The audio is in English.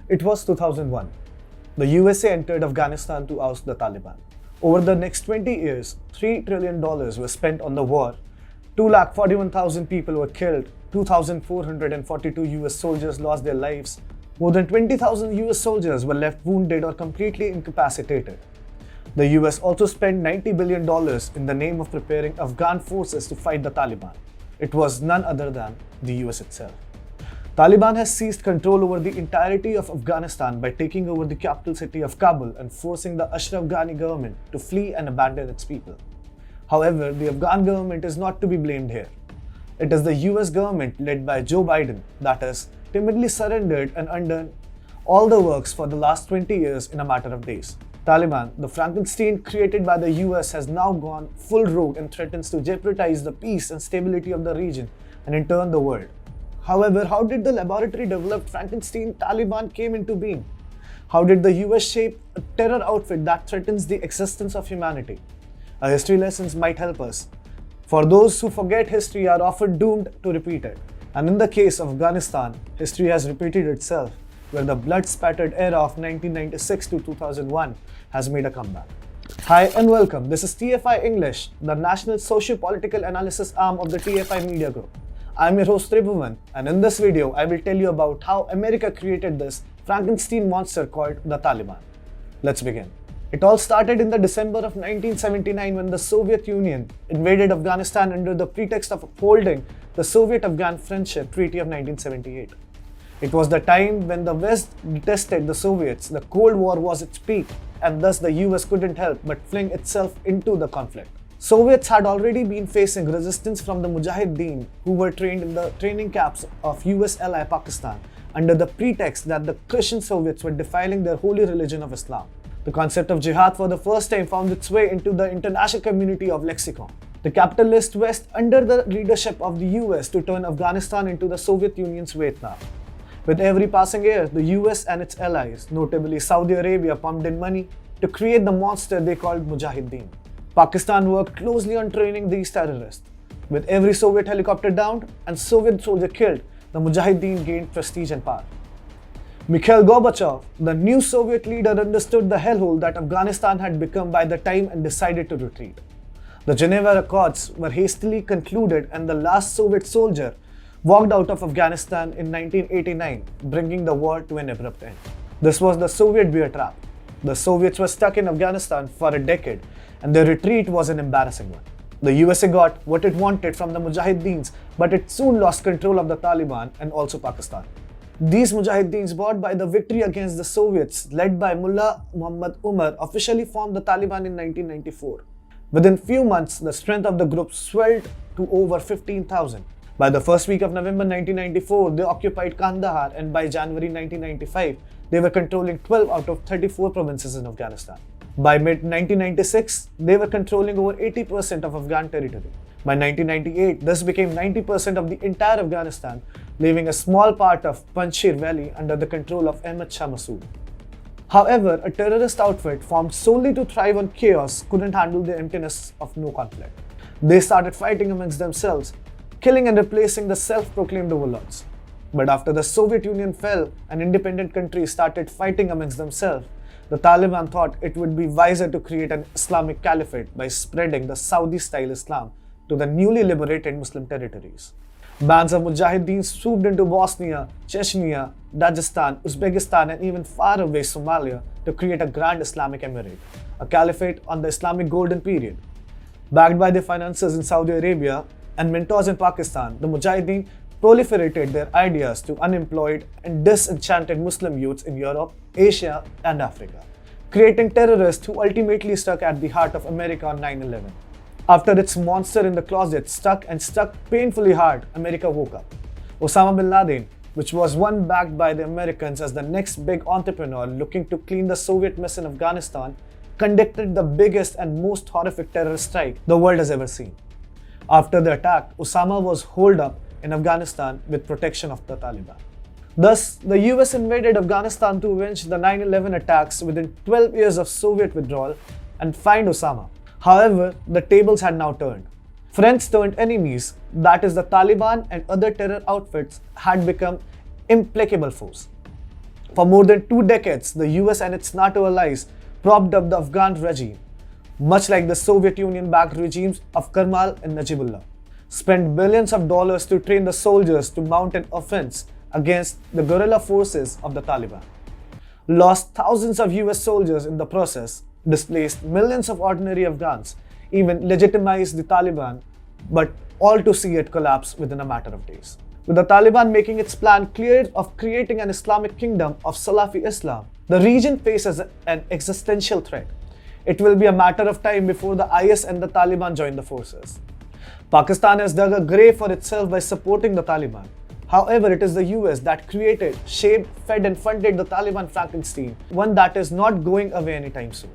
It was 2001. The USA entered Afghanistan to oust the Taliban. Over the next 20 years, $3 trillion were spent on the war, 241,000 people were killed, 2,442 US soldiers lost their lives, more than 20,000 US soldiers were left wounded or completely incapacitated. The US also spent $90 billion in the name of preparing Afghan forces to fight the Taliban. It was none other than the US itself. Taliban has seized control over the entirety of Afghanistan by taking over the capital city of Kabul and forcing the Ashraf Ghani government to flee and abandon its people. However, the Afghan government is not to be blamed here. It is the US government led by Joe Biden that has timidly surrendered and undone all the works for the last 20 years in a matter of days. Taliban, the Frankenstein created by the US, has now gone full rogue and threatens to jeopardize the peace and stability of the region and in turn the world. However, how did the laboratory developed Frankenstein Taliban came into being? How did the US shape a terror outfit that threatens the existence of humanity? Our history lessons might help us. For those who forget history are often doomed to repeat it. And in the case of Afghanistan, history has repeated itself, where the blood-spattered era of 1996 to 2001 has made a comeback. Hi and welcome. This is TFI English, the National Socio-Political Analysis arm of the TFI Media Group. I'm your host Tribhuvan, and in this video, I will tell you about how America created this Frankenstein monster called the Taliban. Let's begin. It all started in the December of 1979 when the Soviet Union invaded Afghanistan under the pretext of upholding the Soviet-Afghan Friendship Treaty of 1978. It was the time when the West detested the Soviets, the Cold War was its peak, and thus the US couldn't help but fling itself into the conflict. Soviets had already been facing resistance from the Mujahideen, who were trained in the training camps of US ally Pakistan under the pretext that the Christian Soviets were defiling their holy religion of Islam. The concept of jihad for the first time found its way into the international community of lexicon. The capitalist West under the leadership of the US to turn Afghanistan into the Soviet Union's Vietnam. With every passing year, the US and its allies, notably Saudi Arabia, pumped in money to create the monster they called Mujahideen. Pakistan worked closely on training these terrorists. With every Soviet helicopter downed and Soviet soldier killed, the Mujahideen gained prestige and power. Mikhail Gorbachev, the new Soviet leader, understood the hellhole that Afghanistan had become by the time and decided to retreat. The Geneva Accords were hastily concluded and the last Soviet soldier walked out of Afghanistan in 1989, bringing the war to an abrupt end. This was the Soviet bear trap. The Soviets were stuck in Afghanistan for a decade, and their retreat was an embarrassing one. The USA got what it wanted from the Mujahideens, but it soon lost control of the Taliban and also Pakistan. These Mujahideens, brought by the victory against the Soviets, led by Mullah Muhammad Umar, officially formed the Taliban in 1994. Within few months, the strength of the group swelled to over 15,000. By the first week of November 1994, they occupied Kandahar, and by January 1995, they were controlling 12 out of 34 provinces in Afghanistan. By mid-1996, they were controlling over 80% of Afghan territory. By 1998, this became 90% of the entire Afghanistan, leaving a small part of Panjshir Valley under the control of Ahmad Shah Massoud. However, a terrorist outfit formed solely to thrive on chaos couldn't handle the emptiness of no conflict. They started fighting amongst themselves, killing and replacing the self-proclaimed overlords. But after the Soviet Union fell and independent countries started fighting amongst themselves, the Taliban thought it would be wiser to create an Islamic caliphate by spreading the Saudi-style Islam to the newly liberated Muslim territories. Bands of Mujahideen swooped into Bosnia, Chechnya, Dagestan, Uzbekistan, and even far away Somalia to create a grand Islamic emirate, a caliphate on the Islamic Golden Period. Backed by their financiers in Saudi Arabia and mentors in Pakistan, the Mujahideen proliferated their ideas to unemployed and disenchanted Muslim youths in Europe, Asia, and Africa, creating terrorists who ultimately struck at the heart of America on 9/11. After its monster in the closet stuck painfully hard, America woke up. Osama bin Laden, which was one backed by the Americans as the next big entrepreneur looking to clean the Soviet mess in Afghanistan, conducted the biggest and most horrific terrorist strike the world has ever seen. After the attack, Osama was holed up in Afghanistan with protection of the Taliban. Thus, the US invaded Afghanistan to avenge the 9/11 attacks within 12 years of Soviet withdrawal and find Osama. However, the tables had now turned. Friends turned enemies, that is, the Taliban and other terror outfits had become implacable foes. For more than 2 decades, the US and its NATO allies propped up the Afghan regime, much like the Soviet Union-backed regimes of Karmal and Najibullah, spent billions of dollars to train the soldiers to mount an offense against the guerrilla forces of the Taliban, lost thousands of US soldiers in the process, displaced millions of ordinary Afghans, even legitimized the Taliban, but all to see it collapse within a matter of days. With the Taliban making its plan clear of creating an Islamic kingdom of Salafi Islam, the region faces an existential threat. It will be a matter of time before the IS and the Taliban join the forces. Pakistan has dug a grave for itself by supporting the Taliban. However, it is the US that created, shaped, fed and funded the Taliban Frankenstein, one that is not going away anytime soon.